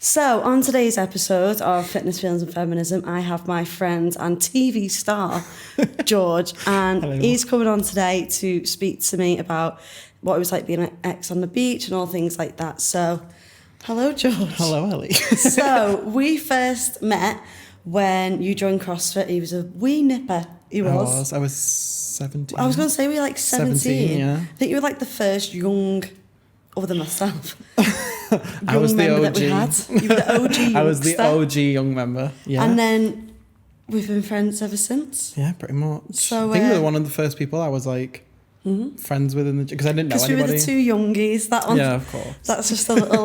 So, on today's episode of Fitness, Feelings and Feminism, I have my friend and TV star, George, and Hello. he's coming on today to speak to me about what it was like being an ex on the beach and all things like that. So, hello, George. Hello, Ellie. So, we first met when you joined CrossFit. He was a wee nipper. I was 17. I was going to say we were like 17. Yeah. I think you were like the first young, other than myself. I was the member OG. that we had. You were the OG I was the youngster. OG young member. Yeah. And then we've been friends ever since. Yeah, pretty much. So, I think you were one of the first people I was like friends with in the gym because I didn't know Because we were anybody. the two youngies. That one. Yeah, of course. That's just a little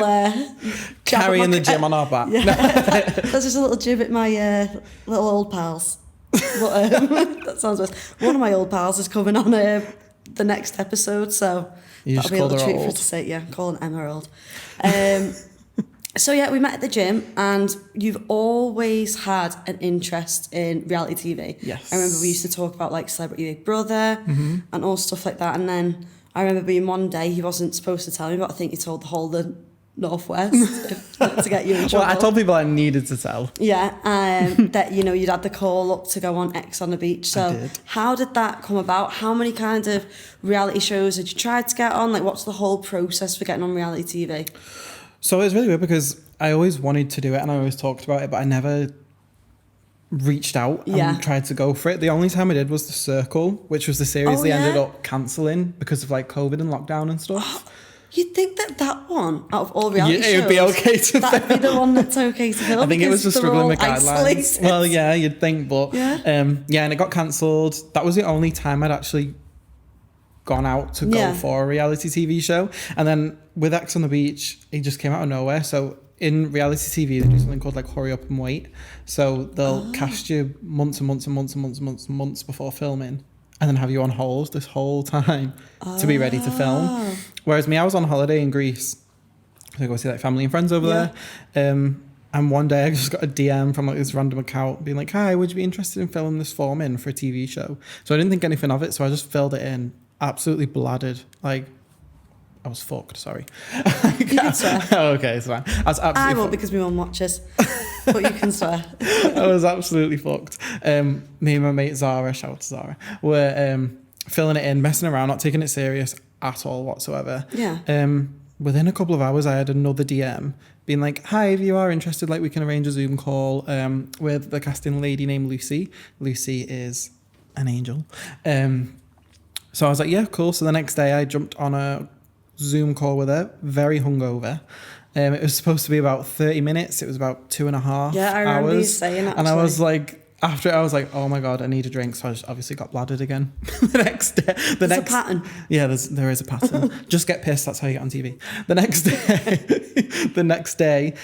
Carrying the gym on our back. Yeah. That's just a little jib at my little old pals. But, that sounds worse. One of my old pals is coming on the next episode, so You that'll just be a called little her treat for her old. to say. Yeah, call an Emma old. So yeah, we met at the gym, and you've always had an interest in reality TV. Yes. I remember we used to talk about like Celebrity Big Brother and all stuff like that. And then I remember being one day he wasn't supposed to tell me, but I think he told the whole of the Northwest to get you in trouble. Well, I told people I needed to tell. Yeah, that you'd had the call up to go on X on the beach. So I did. how did that come about? How many kind of reality shows had you tried to get on? Like, what's the whole process for getting on reality TV? So it was really weird because I always wanted to do it and I always talked about it, but I never reached out and tried to go for it. The only time I did was The Circle, which was the series they ended up cancelling because of like COVID and lockdown and stuff. You'd think that one, out of all reality shows, it would be okay to that'd be the one that's okay to film. I think it was because just they're struggling all with guidelines. isolated. Well, yeah, you'd think, but Yeah. and it got cancelled. That was the only time I'd actually gone out to go for a reality TV show. And then with X on the Beach, it just came out of nowhere. So in reality TV, they do something called like hurry up and wait. So they'll cast you months and months and months and months and months and months before filming, and then have you on hold this whole time to be ready to film. Whereas me, I was on holiday in Greece. So I go see like family and friends over there. And one day I just got a DM from like this random account being like, "Hi, would you be interested in filming this form in for a TV show?" So I didn't think anything of it. So I just filled it in, absolutely bladdered. Like, I was fucked, sorry. You can swear. Oh, okay, it's fine. I was absolutely I won't fucked. because my mum watches, but you can swear. I was absolutely fucked. Me and my mate Zara, shout out to Zara, were filling it in, messing around, not taking it serious at all whatsoever. Yeah. Within a couple of hours, I had another DM being like, "Hi, if you are interested, like we can arrange a Zoom call with the casting lady named Lucy. Lucy is an angel." So I was like, "Yeah, cool." So the next day, I jumped on a Zoom call with her, very hungover. It was supposed to be about 30 minutes. It was about 2.5 Yeah, I remember you hours. saying that. And I was like, after it, I was like, "Oh my God, I need a drink." So I just obviously got bladdered again. The next day. There's a pattern. Yeah, there is a pattern. Just get pissed. That's how you get on TV. The next day,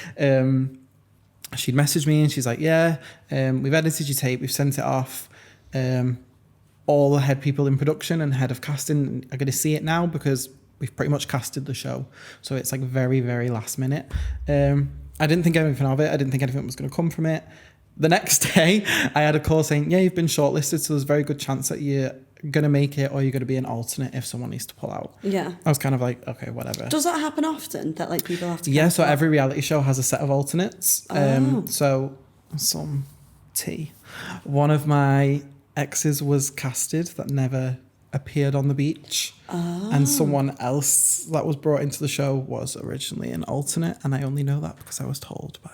she'd messaged me and she's like, "Yeah, we've edited your tape. We've sent it off. All the head people in production and head of casting are going to see it now because we've pretty much casted the show. So it's like very, very last minute." I didn't think anything of it. I didn't think anything was going to come from it. The next day, I had a call saying, "Yeah, you've been shortlisted, so there's a very good chance that you're going to make it or you're going to be an alternate if someone needs to pull out." Yeah. I was kind of like, okay, whatever. Does that happen often, that like people have to Yeah, so cancel? every reality show has a set of alternates. So some tea. One of my exes was casted that never appeared on the beach. And someone else that was brought into the show was originally an alternate, and I only know that because I was told by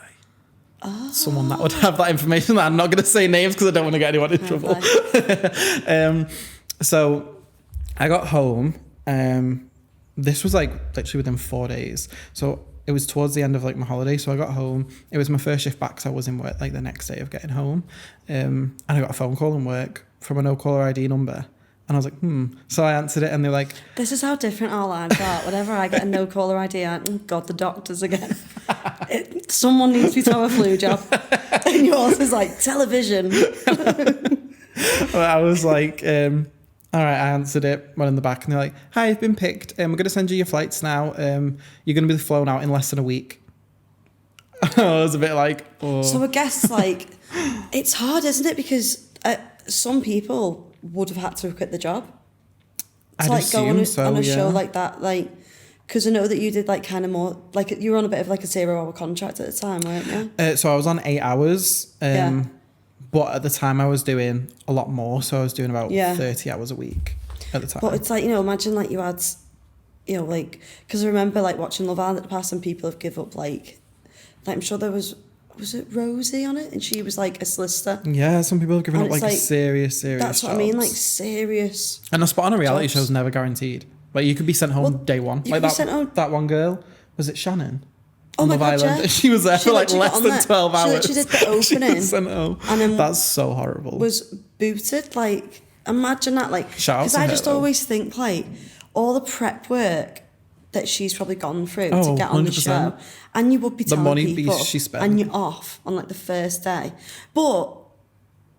someone that would have that information. That I'm not going to say names because I don't want to get anyone in trouble. So I got home. This was like literally within 4 days. So it was towards the end of like my holiday. So I got home. It was my first shift back, so I was in work like the next day of getting home. And I got a phone call in work from a no caller ID number. And I was like, So I answered it and they're like, This is how different our lives are. Whenever I get a no caller ID, God, the doctors again. Someone needs to be told a flu job. And yours is like television. I was like, all right, I answered it, went in the back, and they're like, "Hi, you've been picked. We're going to send you your flights now. You're going to be flown out in less than a week." I was a bit like, oh. So I guess like it's hard, isn't it? Because some people would have had to quit the job to I'd like go on assume a so, show yeah. like that. Like, Because I know that you did like kind of more, like you were on a bit of like a 0-hour contract at the time, weren't you? So I was on 8 hours. But at the time I was doing a lot more. So I was doing about 30 hours a week at the time. But it's like, you know, imagine like you had, you know, like, because I remember like watching Love Island in the past and people have give up like I'm sure there was it Rosie on it? And she was like a solicitor. Yeah, some people have given up like serious That's what jobs. I mean, like serious. And a spot on a reality jobs. show is never guaranteed. Like you could be sent home day one. Like that one girl, was it Shannon? Oh my God, yeah. She was there for like less than 12 hours. She did the opening. Sent home. And then that's so horrible. Was booted. Like, imagine that. Like, because I just always think like all the prep work that she's probably gone through to get on 100%. The show, and you would be telling the money people, she spent, and you're off on like the first day. But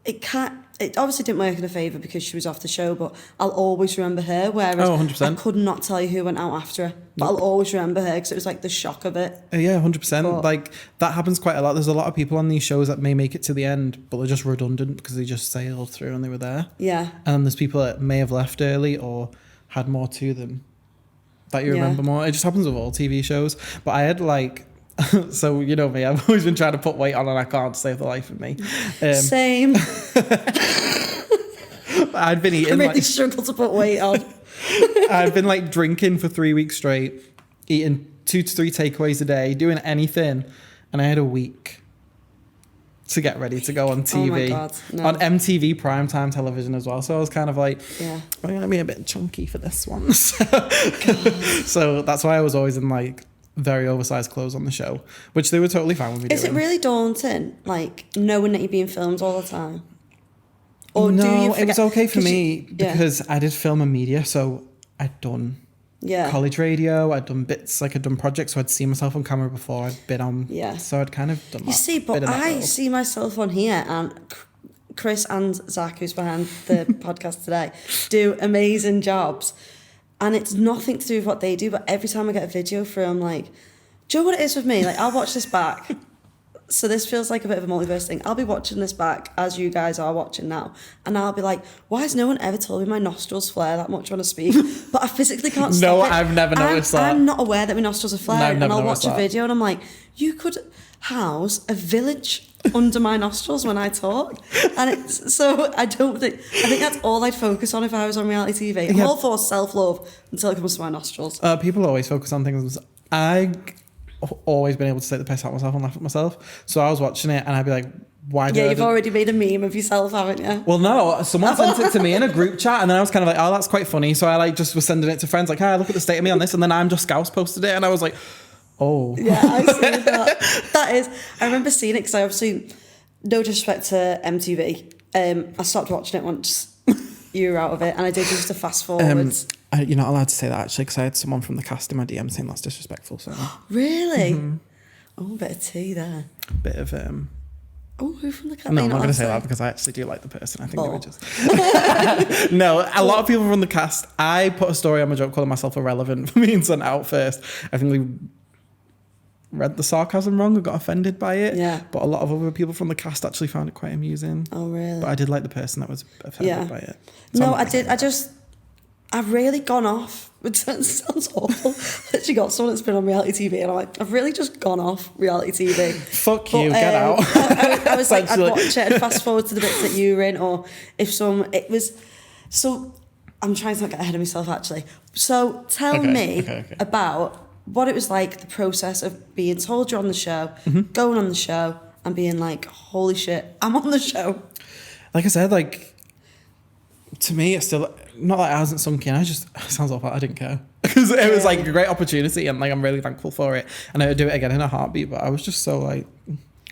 it obviously didn't work in her favour because she was off the show, but I'll always remember her, whereas 100%. I could not tell you who went out after her, but I'll always remember her because it was like the shock of it. Yeah, 100%. Like that happens quite a lot. There's a lot of people on these shows that may make it to the end, but they're just redundant because they just sailed through and they were there. Yeah. And there's people that may have left early or had more to them that you remember more. It just happens with all TV shows. But I had like... So you know me, I've always been trying to put weight on and I can't save the life of me. Same. I'd been eating. I really struggle to put weight on. I've been like drinking for 3 weeks straight, eating 2 to 3 takeaways a day, doing anything, and I had a week to get ready to go on TV. Oh my God, no. On MTV primetime television as well. So I was kind of like, I'm gonna be a bit chunky for this one. So that's why I was always in like very oversized clothes on the show, which they were totally fine with me doing. Is it really daunting, like knowing that you're being filmed all the time? Or no, it was okay for me because I did film and media, so I'd done college radio, I'd done bits, like I'd done projects, so I'd seen myself on camera before, I'd been on, so I'd kind of done that. You see, but I see myself on here, and Chris and Zach, who's behind the podcast today, do amazing jobs. And it's nothing to do with what they do, but every time I get a video through, I'm like, do you know what it is with me? Like, I'll watch this back. So this feels like a bit of a multiverse thing. I'll be watching this back as you guys are watching now. And I'll be like, why has no one ever told me my nostrils flare that much when I speak? But I physically can't stop it. No, I've never noticed that. I'm not aware that my nostrils are flaring. And I'll watch a video and I'm like, you could house a village under my nostrils when I talk. And it's so I think that's all I'd focus on if I was on reality TV. I'm all for self-love until it comes to my nostrils. People always focus on things. I've always been able to take the piss out of myself and laugh at myself. So I was watching it and I'd be like, why do you've already made a meme of yourself, haven't you? Well, no, someone sent it to me in a group chat and then I was kind of like, oh, that's quite funny. So I like just was sending it to friends like, hi, look at the state of me on this. And then I'm Just Scouse posted it and I was like, oh. Yeah, I see that. That is, I remember seeing it because I obviously, no disrespect to MTV, I stopped watching it once you were out of it and I did just a fast forward. You're not allowed to say that actually because I had someone from the cast in my DM saying that's disrespectful. So really? Mm-hmm. Oh, a bit of tea there. Bit of Oh, who from the cast? No, I'm not going to say that because I actually do like the person. I think they were just... No, a lot of people from the cast, I put a story on my joke calling myself irrelevant for being sent out first. I think they read the sarcasm wrong and got offended by it. Yeah. But a lot of other people from the cast actually found it quite amusing. Oh, really? But I did like the person that was offended by it. So I've really gone off. It sounds awful. Literally got someone that's been on reality TV and I'm like, I've really just gone off reality TV. Fuck you, get out. I was like, I'd watch it and fast forward to the bits that you were in, or if so I'm trying to not get ahead of myself actually. So tell me about what it was like, the process of being told you're on the show, going on the show and being like, holy shit, I'm on the show. Like I said, like, to me, it's still not that it hasn't sunk in. It sounds awful. I didn't care because it was like a great opportunity, and like I'm really thankful for it. And I would do it again in a heartbeat. But I was just so like,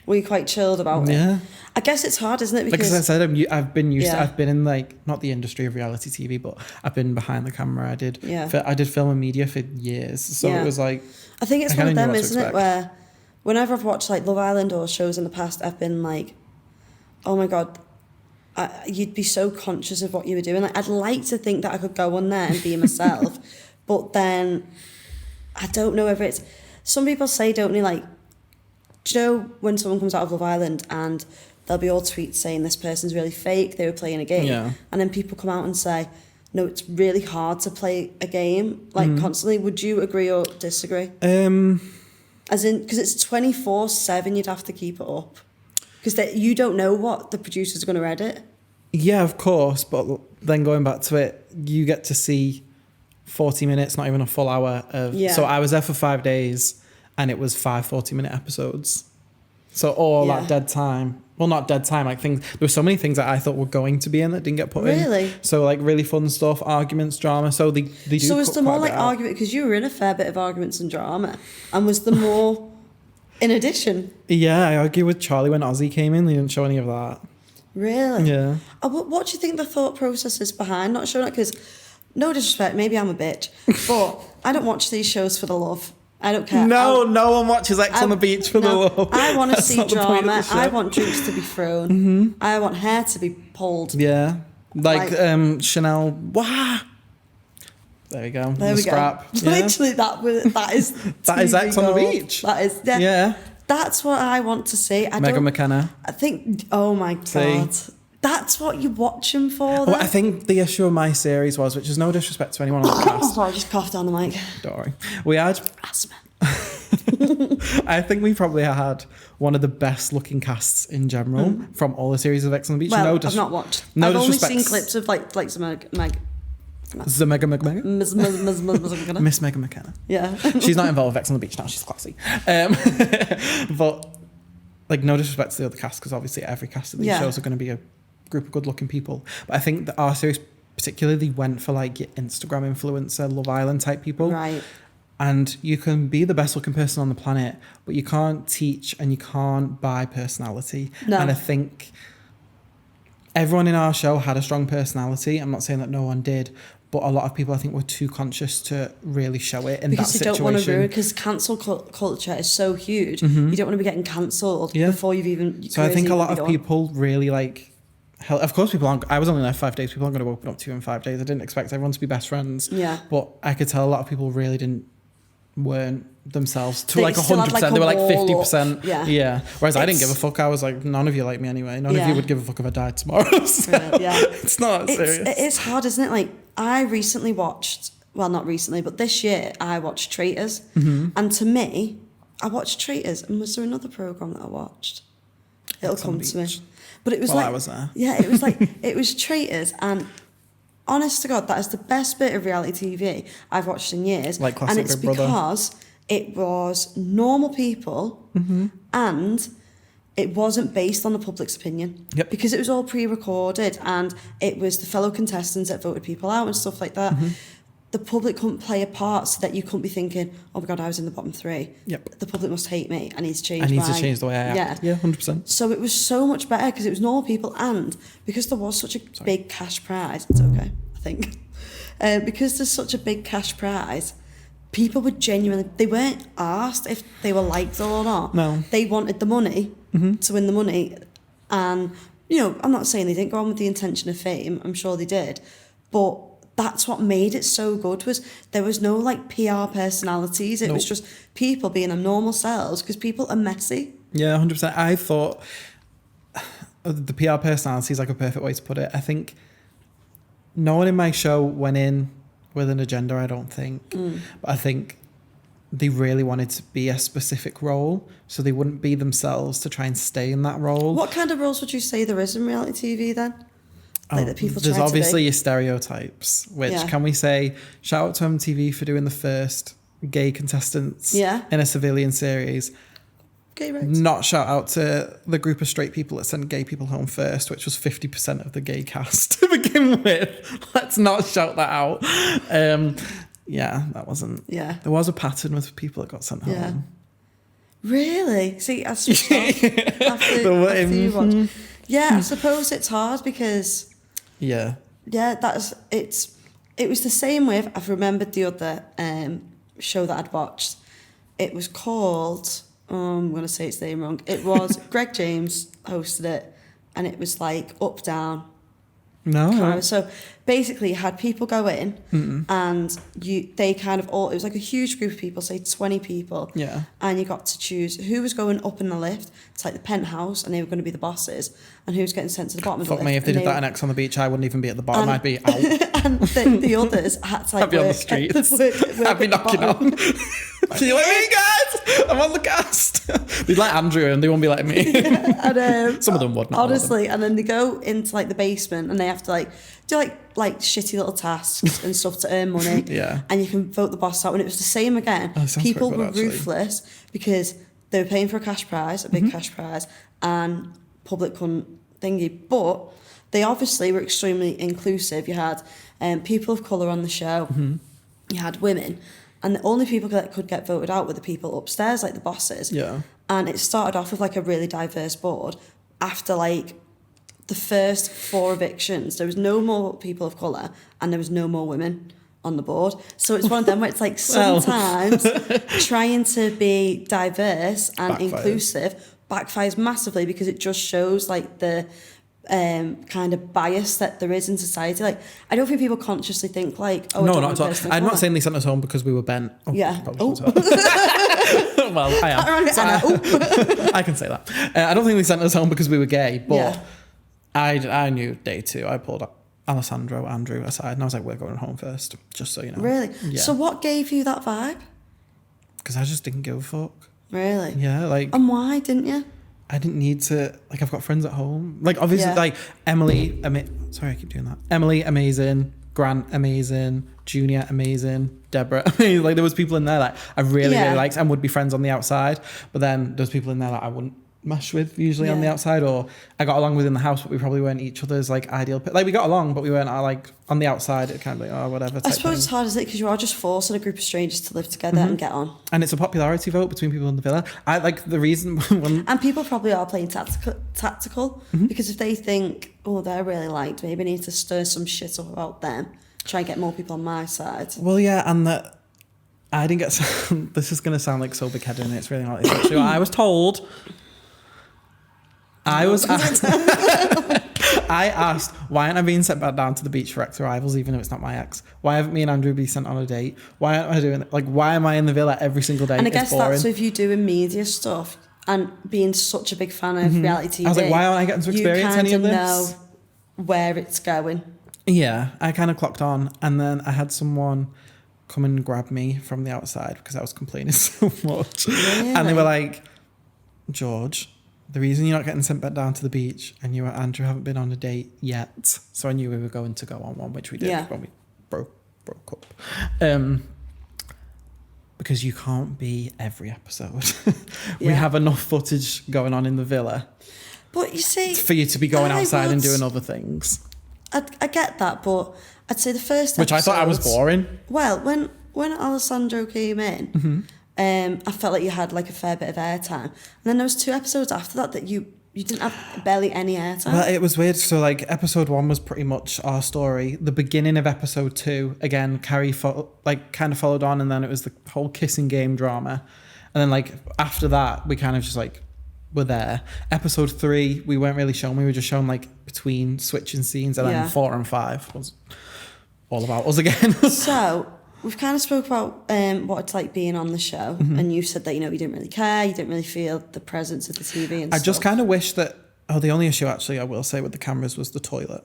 were you quite chilled about it? Yeah. I guess it's hard, isn't it? Because like I said, I've been used. I've been in like not the industry of reality TV, but I've been behind the camera. I did film and media for years, so it was like. I think it's one of them, isn't it? Where whenever I've watched like Love Island or shows in the past, I've been like, oh my God. You'd be so conscious of what you were doing. Like, I'd like to think that I could go on there and be myself, but then I don't know whether it's... Some people say, don't they, like, do you know when someone comes out of Love Island and there'll be all tweets saying this person's really fake, they were playing a game, and then people come out and say, no, it's really hard to play a game like constantly. Would you agree or disagree? As in, because it's 24/7, you'd have to keep it up. Because you don't know what the producers are going to edit. Yeah, of course. But then going back to it, you get to see 40 minutes, not even a full hour of. Yeah. So I was there for 5 days, and it was 5 40-minute episodes. So all that dead time. Well, not dead time. Like things. There were so many things that I thought were going to be in that didn't get put in. Really? So like really fun stuff, arguments, drama. So they do. So was cut there more quite a like bit out. argument? Because you were in a fair bit of arguments and drama, and was there more in addition? Yeah, I argued with Charlie when Ozzy came in. They didn't show any of that. Really? Yeah. What do you think the thought process is behind not showing it? Because, no disrespect, maybe I'm a bitch, but I don't watch these shows for the love. I don't care. No one watches X on the Beach for the love. I want to That's see not the point of drama. the show. I want drinks to be thrown. I want hair to be pulled. Yeah. Like Like- Chanel. Wah! There we go. There The we scrap. go. Yeah. Literally, that is That is TV X on the gold. Beach. That is Yeah. That's what I want to see. Megan McKenna. I think. Oh my See? god. That's what you watch him for. Well, Then? I think the issue of my series was, which is no disrespect to anyone on the cast. Sorry, I just coughed down the mic. Don't worry. We had, Asthma. I think we probably had one of the best looking casts in general from all the series of X on the Beach. Well, No I've not watched. no I've only disrespect. seen clips of like some Mega McKenna. Miss Miss Megan McKenna. Yeah. She's not involved with X on the Beach now. She's classy. But like, no disrespect to the other cast, because obviously every cast of these shows are going to be a group of good-looking people. But I think that our series particularly went for like your Instagram influencer, Love Island type people. Right. And you can be the best looking person on the planet, but you can't teach and you can't buy personality. No. And I think everyone in our show had a strong personality. I'm not saying that no one did, but a lot of people I think were too conscious to really show it in Because that you don't want to situation. ruin, because cancel culture is so huge. You don't want to be getting cancelled before you've even. So I think a lot of begun. people really like. Of course, people aren't. I was only there 5 days. People aren't going to open up to you in 5 days. I didn't expect everyone to be best friends. Yeah. But I could tell a lot of people really weren't themselves to They like still had, 100%. like, a They were like wall 50%. up. Yeah. Yeah. Whereas I didn't It's- give a fuck. I was like, none of you like me anyway. None of Yeah. you would give a fuck if I died tomorrow. So Yeah. It's not that serious. It is hard, isn't it? Like, I recently watched, well, not recently, but this year I watched Traitors. And to me, I watched Traitors, and was there another programme that I watched? It'll Ex on come the to me. Beach. But it was While like, I was there. Yeah, it was like, it was Traitors, and honest to God, that is the best bit of reality TV I've watched in years. Like classic and it's Big Brother. because it was normal people and it wasn't based on the public's opinion. Yep. Because it was all pre-recorded and it was the fellow contestants that voted people out and stuff like that. The public couldn't play a part, so that you couldn't be thinking, oh my God, I was in the bottom 3. Yep. The public must hate me. I need to change I need my... to change the way I act. Yeah, 100%. So it was so much better because it was normal people, and because there was such a big cash prize, it's okay, I think. Because there's such a big cash prize, people were genuinely, they weren't asked if they were liked or not. No. They wanted the money to win the money. And, you know, I'm not saying they didn't go on with the intention of fame. I'm sure they did. But that's what made it so good, was there was no like PR personalities. It was Nope. just people being their normal selves, because people are messy. Yeah, 100%. I thought the PR personality is like a perfect way to put it. I think no one in my show went in with an agenda, I don't think. But I think they really wanted to be a specific role, so they wouldn't be themselves to try and stay in that role. What kind of roles would you say there is in reality TV then? Like that people There's try obviously to your stereotypes, which Yeah. can we say, shout out to MTV for doing the first gay contestants Yeah. in a civilian series. be gay rights. Not shout out to the group of straight people that sent gay people home first, which was 50% of the gay cast to begin with. Let's not shout that out. Yeah, that wasn't. Yeah. There was a pattern with people that got sent home. Yeah. Really? See, I switched off after, The way- after you watched. Yeah, I suppose it's hard because Yeah. yeah, it was the same with, I've remembered the other show that I'd watched. It was called, I'm going to say its name wrong. It was, Greg James hosted it, and it was like Up Down. No. So basically, you had people go in, and they kind of all. It was like a huge group of people, say 20 people. Yeah. And you got to choose who was going up in the lift to like the penthouse, and they were going to be the bosses, and who was getting sent to the bottom of the Fuck lift. me, if they did that in X on the Beach, I wouldn't even be at the bottom. I'd be out. And the others had to like I'd be on the work streets. work I'd be at the knocking bottom. on. Can you let me, guys? I'm on the cast. They'd like Andrew, and they won't be letting me. And, Some of them would, not all of them. honestly, and then they go into like the basement, and they have to like do like shitty little tasks and stuff to earn money. Yeah. And you can vote the boss out, and it was the same again. Oh, sounds People quite good, were actually. ruthless because they were paying for a cash prize, a big cash prize, and public couldn't thingy. But they obviously were extremely inclusive. You had people of colour on the show. You had women. And the only people that could get voted out were the people upstairs, like the bosses. Yeah. And it started off with like a really diverse board. After like the first 4 evictions, there was no more people of colour and there was no more women on the board. So it's one of them where it's like sometimes trying to be diverse and inclusive backfires massively, because it just shows like the kind of bias that there is in society. Like, I don't think people consciously think like, oh, No, not at all. I'm not saying they sent us home because we were bent. Oh, Yeah. probably shouldn't say that. Well, I am. So I can say that. I don't think they sent us home because we were gay, but Yeah. I knew day 2. I pulled up Alessandro, Andrew aside, and I was like, we're going home first, just so you know. Really? Yeah. So what gave you that vibe? Because I just didn't give a fuck. Really? Yeah, like... And why didn't you? I didn't need to, like, I've got friends at home. Like, obviously, Yeah. like, Emily, sorry, I keep doing that. Emily, amazing. Grant, amazing. Junior, amazing. Deborah, amazing. Like, there was people in there that I really, Yeah. really liked and would be friends on the outside. But then there's people in there that I wouldn't mesh with usually on the Yeah. outside, or I got along with in the house, but we probably weren't each other's, like, ideal. Like, we got along, but we weren't, like, on the outside, it kind of like, oh, whatever. I type suppose it's thing. hard, isn't it? Because you are just forcing a group of strangers to live together and get on. And it's a popularity vote between people in the villa. I like the reason when And people probably are playing tactical because if they think, oh, they're really liked, maybe I need to stir some shit up about them, try and get more people on my side. Well, yeah, and that I didn't get. This is going to sound like so big-headed, and it's really not. It's actually what I was told. I asked, why aren't I being sent back down to the beach for ex-arrivals, even if it's not my ex? Why haven't me and Andrew been sent on a date? Why aren't I doing it? Like, why am I in the villa every single day? And I It's guess boring. that's with you doing media stuff and being such a big fan of reality TV. I was like, why aren't I getting to experience any of You this? kind of know where it's going. Yeah, I kind of clocked on, and then I had someone come and grab me from the outside because I was complaining so much. And they were like, George, the reason you're not getting sent back down to the beach and you and Andrew haven't been on a date yet. So I knew we were going to go on one, which we did when we broke up. Because you can't be every episode. We have enough footage going on in the villa. But you see, for you to be going outside and would- doing other things. I get that, but I'd say the first Which I thought I was episodes- boring. Well, when Alessandro came in, I felt like you had like a fair bit of airtime, and then there was 2 episodes after that you didn't have barely any airtime. Well, it was weird. So, like, episode 1 was pretty much our story. The beginning of episode 2, again, Carrie kind of followed on, and then it was the whole kissing game drama. And then, like, after that, we kind of just, like, were there. Episode 3, we weren't really shown. We were just shown, like, between switching scenes. And then 4 and 5 was all about us again. So, we've kind of spoke about what it's like being on the show, and you said that, you didn't really care, you didn't really feel the presence of the TV and I stuff. just kind of wish that... Oh, the only issue, actually, I will say, with the cameras was the toilet.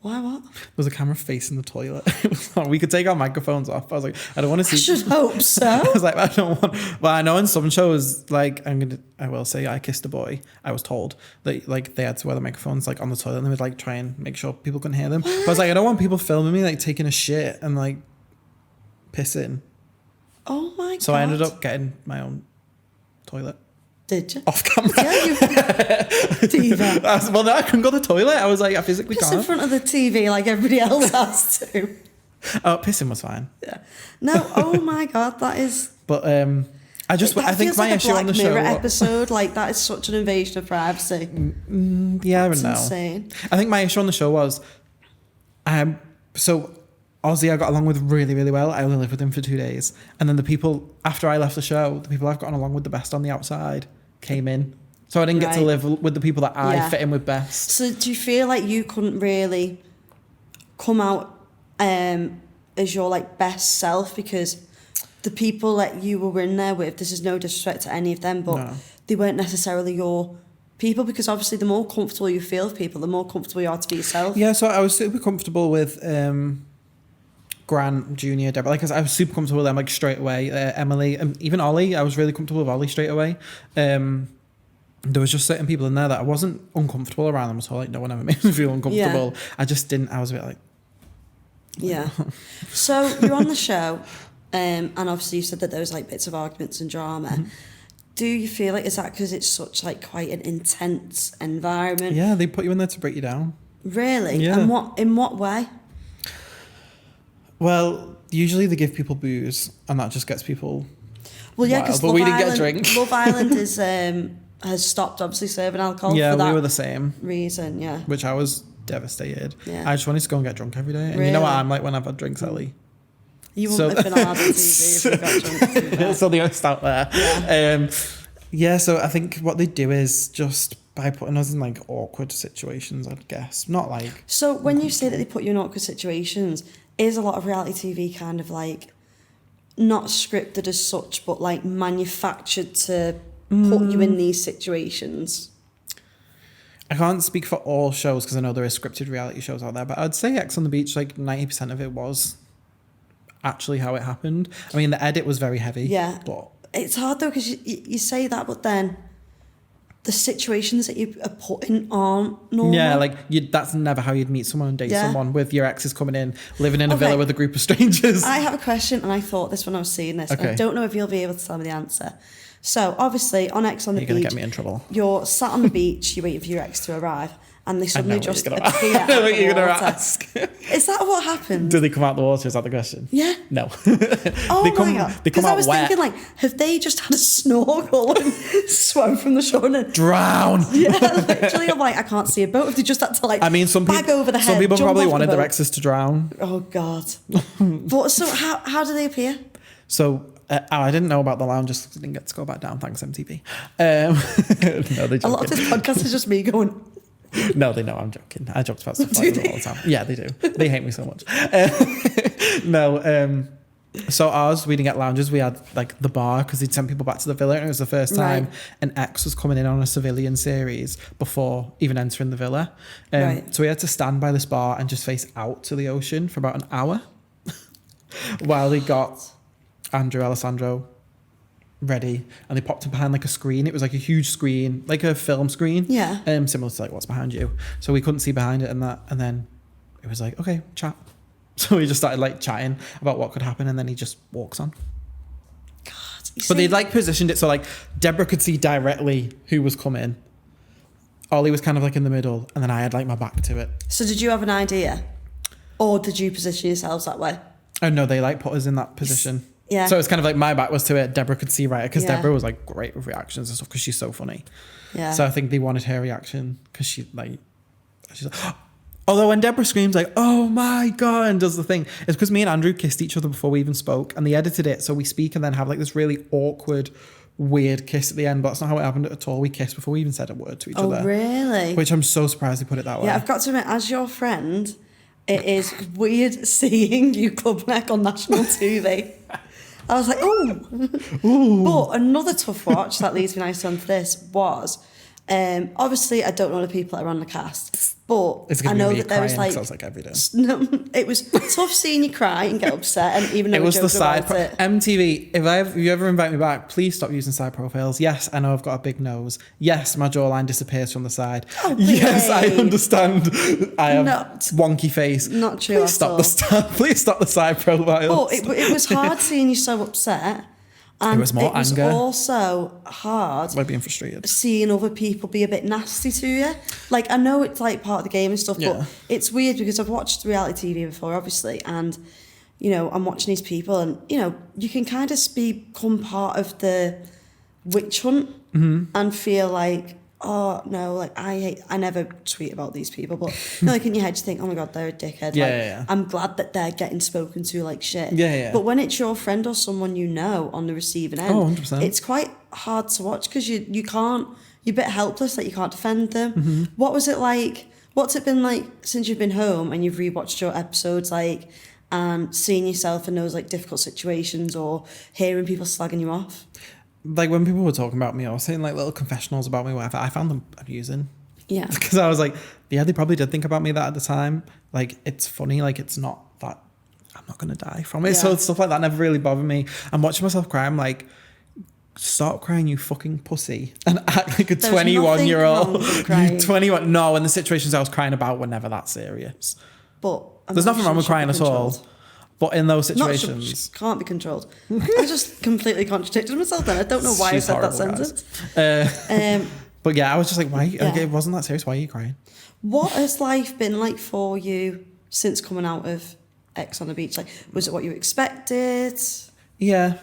Why, what? There was a camera facing the toilet. It was like, we could take our microphones off. I was like, I don't want to see... I should hope so. I was like, I don't want... Well, I know in some shows, like, I will say I Kissed a Boy, I was told that, like, they had to wear the microphones, like, on the toilet, and they would, like, try and make sure people couldn't hear them. But I was like, I don't want people filming me, like, taking a shit and, like, pissing. Oh my god. So I ended up getting my own toilet. Did you? Off camera. Yeah, you diva. Well, no, I couldn't go to the toilet. I was like, I physically Piss in can't. front of the TV like everybody else has to. Oh, pissing was fine. Yeah. No, oh my god, that is... But I think feels my like issue a on the Black show... Mirror episode, like that is such an invasion of privacy. Yeah, It's I know. insane. I think my issue on the show was, so Ozzy I got along with really, really well. I only lived with him for 2 days. And then the people, after I left the show, the people I've gotten along with the best on the outside came in So I didn't get to Right. live with the people that I Yeah. fit in with best. So do you feel like you couldn't really come out as your like best self because the people that you were in there with, this is no disrespect to any of them, but No. they weren't necessarily your people, because obviously the more comfortable you feel with people, the more comfortable you are to be yourself. Yeah, so I was super comfortable with Grant, Junior, Deborah. Like I was super comfortable with them like straight away. Emily, and even Ollie. I was really comfortable with Ollie straight away. There was just certain people in there that I wasn't uncomfortable around them at all. Like no one ever made me feel uncomfortable. I just didn't. I was a bit like, Yeah. So you're on the show, and obviously you said that there was like bits of arguments and drama. Mm-hmm. Do you feel like, is that because it's such like quite an intense environment? yeah, they put you in there to break you down. Really? Yeah. And in what way? Well, usually they give people booze, and that just gets people. Well, yeah, wild, because but Love we didn't Island, get a drink. Love Island is has stopped obviously serving alcohol Yeah, for that we were the same, reason. Yeah. which I was devastated. Yeah. I just wanted to go and get drunk every day. And you know what Really? I'm like when I've had drinks, Ellie. You wouldn't have been allowed on TV if you got drunk. to be fair. So the honest out there. Yeah. So I think what they do is just by putting us in like awkward situations, I'd guess. Not like So when you say that they put you in awkward situations, is a lot of reality TV kind of like not scripted as such, but like manufactured to put you in these situations? I can't speak for all shows because I know there is scripted reality shows out there, but I'd say X on the Beach, like 90% of it was actually how it happened. I mean, the edit was very heavy. Yeah. But It's hard though, because you say that, but then the situations that you are put in aren't normal. yeah, like that's never how you'd meet someone and date Yeah. someone with your exes coming in, living in a Okay. villa with a group of strangers. I have a question, and I thought this when I was seeing this. And I Okay. don't know if you'll be able to tell me the answer. So, obviously, on X on the You're going to beach, get me in trouble. you're sat on the beach, you're waiting for your ex to arrive, and they suddenly what just you're appear gonna- out I know what of the you're going to water. ask. Is that what happened? Do they come out the water? Is that the question? Yeah. No. Oh They my come- god! they come Because I out was wet. thinking, like, have they just had a snorkel and swam from the shore? And Drown. yeah, literally, I'm like, I can't see a boat. If they just had to like, I mean, some bag people, over the head. some people jump probably off the wanted their boat. exes to drown. Oh god! But so how do they appear? So I didn't know about the lounge, just didn't get to go back down. Thanks, MTV. No, they're A lot of joking. this podcast is just me going. No, they know I'm joking. I joke about stuff Do like that they? all the time. Yeah, they do. They hate me so much. So ours, we didn't get lounges. We had like the bar because they'd send people back to the villa, and it was the first time Right. an ex was coming in on a civilian series before even entering the villa. Right. So we had to stand by this bar and just face out to the ocean for about an hour while they got Andrew Alessandro ready, and they popped him behind like a screen. It was like a huge screen, like a film screen. Yeah. Similar to like what's behind you. So we couldn't see behind it and that. And then it was like, okay, chat. So we just started like chatting about what could happen, and then he just walks on. God, But they'd like positioned it so like Deborah could see directly who was coming. Ollie was kind of like in the middle, and then I had like my back to it. So did you have an idea, or did you position yourselves that way? Oh no, they like put us in that position. Yeah. So it's kind of like my back was to it. Deborah could see right, because Yeah. Deborah was like great with reactions and stuff because she's so funny. Yeah. So I think they wanted her reaction because she's like, although when Deborah screams like, oh my God, and does the thing, it's because me and Andrew kissed each other before we even spoke, and they edited it so we speak and then have like this really awkward, weird kiss at the end, but that's not how it happened at all. We kissed before we even said a word to each oh other. really? Which I'm so surprised they put it that way. Yeah, I've got to admit, as your friend, it is weird seeing you club neck on national TV. I was like, oh. But another tough watch that leads me nicely onto this was, obviously, I don't know the people that are on the cast, but It's I going to know be me that there was crying, like, 'cause I was like every day. no, it was tough seeing you cry and get upset, and even though It we was the joked side about it. MTV. If you ever invite me back, please stop using side profiles. Yes, I know I've got a big nose. Yes, my jawline disappears from the side. Oh, yes, I babe. understand. I have Not- wonky face. not true Please at stop all. Please stop the side profiles. But it was hard seeing you so upset. And It was more anger. also hard By being frustrated. seeing other people be a bit nasty to you. Like, I know it's like part of the game and stuff, Yeah. but it's weird because I've watched reality TV before, obviously, and, you know, I'm watching these people and, you know, you can kind of become part of the witch hunt and feel like, oh, no, like, I never tweet about these people, but, you know, like, in your head, you think, oh, my God, they're a dickhead. Yeah, like, yeah. I'm glad that they're getting spoken to like shit. Yeah, yeah. But when it's your friend or someone you know on the receiving end, 100%. it's quite hard to watch because you can't you're a bit helpless, like you can't defend them. Mm-hmm. What was it like? What's it been like since you've been home and you've rewatched your episodes, like, and seeing yourself in those like difficult situations or hearing people slagging you off? Like when people were talking about me or saying like little confessionals about me, whatever, I found them amusing. Yeah. Because I was like, yeah, they probably did think about me that at the time. Like, it's funny, like, it's not that I'm not going to die from it. Yeah. So stuff like that never really bothered me. I'm watching myself cry. I'm like, stop crying, you fucking pussy. And act like a There's 21-year-old. nothing wrong with crying. You 21. No, and the situations I was crying about were never that serious. But There's nothing wrong with crying at all. But in those Not situations. can't be controlled. I just completely contradicted myself then. I don't know why She's I said that horrible, sentence. But yeah, I was just like, why? Yeah. Like, it wasn't that serious. Why are you crying? What has life been like for you since coming out of X on the Beach? Like, was it what you expected? Yeah.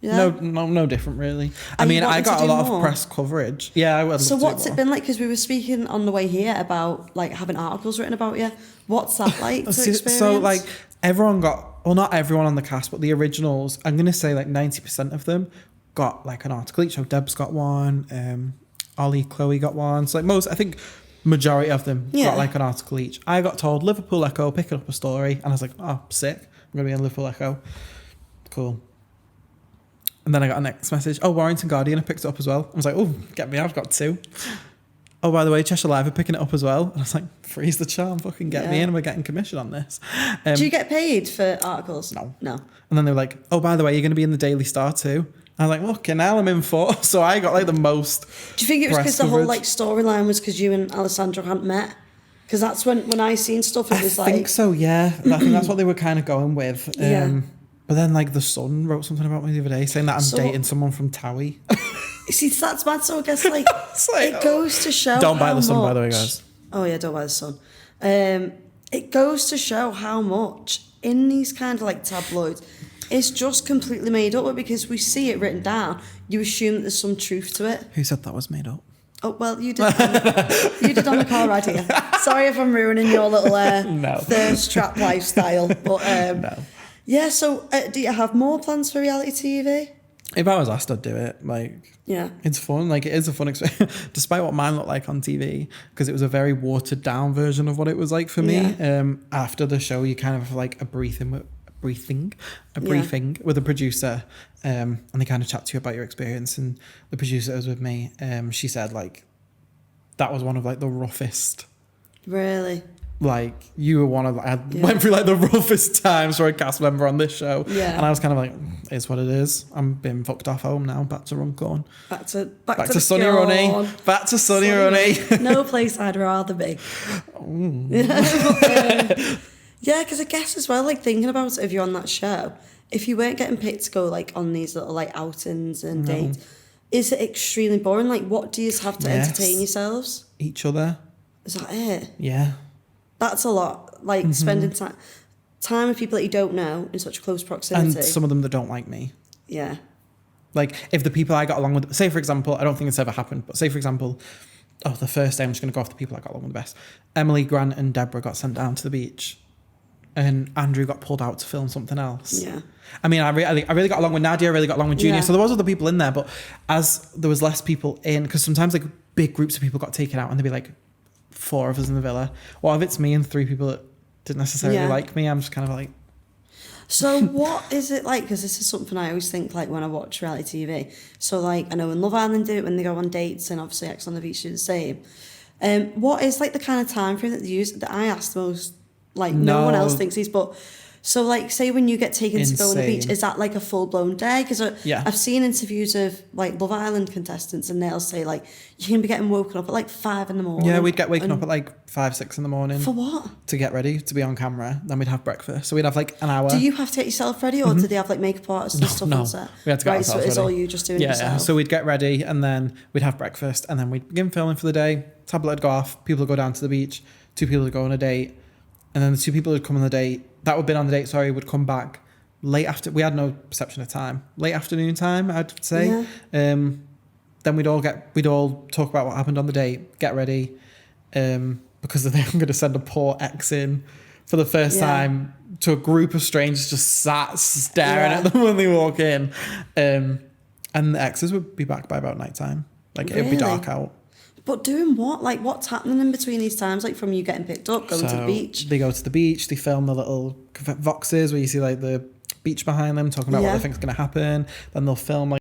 Yeah. No different really. Are I you mean, I wanting to got a do lot more? of press coverage. Yeah, I would. So love to do what's it more. been like? Because we were speaking on the way here about like having articles written about you. What's that like to experience? So like everyone got, well, not everyone on the cast, but the originals, I'm going to say like 90% of them got like an article each. So Deb's got one, Ollie, Chloe got one. So like most, I think majority of them got like an article each. I got told Liverpool Echo picking up a story and I was like, oh, sick. I'm going to be in Liverpool Echo. Cool. And then I got a next message. Oh, Warrington Guardian, I picked it up as well. I was like, oh, get me, I've got 2. Oh, by the way, Cheshire Live are picking it up as well. And I was like, freeze the charm, fucking get me in. We're getting commission on this. Do you get paid for articles? No. No. And then they were like, oh, by the way, you're going to be in the Daily Star too. I was like, okay, now I'm in 4. So I got like the most. Do you think it was press because the whole coverage. like storyline was because you and Alessandro hadn't met? Because that's when I seen stuff, it was I like. think so, yeah. I think that's what they were kind of going with. Yeah. But then like The Sun wrote something about me the other day saying that I'm dating someone from Towie. See, that's mad. So I guess like, like, it goes to show. Don't buy how The Sun, by the way, much- guys. Oh yeah, don't buy The Sun. It goes to show how much in these kind of like tabloids, it's just completely made up because we see it written down. You assume that there's some truth to it. Who said that was made up? Oh well, you did. You did on the car ride here. Sorry if I'm ruining your little thirst trap lifestyle, but No. yeah. So, do you have more plans for reality TV? If I was asked, I'd do it. Like, Yeah. it's fun. Like, it is a fun experience, despite what mine looked like on TV, because it was a very watered down version of what it was like for me. After the show, you kind of have like a briefing with a producer, and they kind of chat to you about your experience. And the producer that was with me, she said like that was one of like the roughest. Really? Like, you were one of, I went through like the roughest times for a cast member on this show. Yeah. And I was kind of like, it's what it is. I'm being fucked off home now. Back to Runcorn. Back to Back to Sunny Runny. Back to Sunny Runny. No place I'd rather be. Yeah, because I guess as well, like thinking about it, if you're on that show, if you weren't getting picked to go like on these little like outings and dates, is it extremely boring? Like, what do you have to entertain yourselves? Each other. Is that it? Yeah. That's a lot. Like spending time with people that you don't know in such close proximity. And some of them that don't like me. Yeah. Like, if the people I got along with, say for example, I don't think it's ever happened, but say for example, the first day, I'm just going to go off the people I got along with the best. Emily, Grant and Deborah got sent down to the beach and Andrew got pulled out to film something else. Yeah. I mean, I really got along with Nadia, I really got along with Junior. Yeah. So there was other people in there, but as there was less people in, because sometimes like big groups of people got taken out and there'd be like 4 of us in the villa. Well, if it's me and 3 people that didn't necessarily like me, I'm just kind of like... So what is it like? Because this is something I always think like when I watch reality TV. So like I know in Love Island do it when they go on dates, and obviously X on the Beach do the same. What is like the kind of time frame that they use? That I asked most, like no one else thinks these, but so like say when you get taken to go on the beach, is that like a full blown day? Because I've seen interviews of like Love Island contestants and they'll say like you can be getting woken up at like 5 a.m. Yeah, we'd get waken up at like 5, 6 in the morning. For what? To get ready to be on camera. Then we'd have breakfast. So we'd have like an hour. Do you have to get yourself ready, or do they have like makeup artists and stuff on set? We had to get ourselves ourselves so it's ready. all you just doing it yourself. So we'd get ready and then we'd have breakfast and then we'd begin filming for the day. Tablet would go off. People would go down to the beach. 2 people would go on a date. And then the 2 people who'd come on the date, that would have been on the date, would come back late after. We had no perception of time. Late afternoon time, I'd say. Yeah. Then we'd all talk about what happened on the date, get ready, because then I'm going to send a poor ex in for the first time to a group of strangers just sat staring at them when they walk in. And the exes would be back by about night time. Like, it'd be Really? dark out. But doing what? Like, what's happening in between these times? Like, from you getting picked up, going to the beach? They go to the beach, they film the little voxes where you see, like, the beach behind them, talking about what they think's going to happen. Then they'll film, like,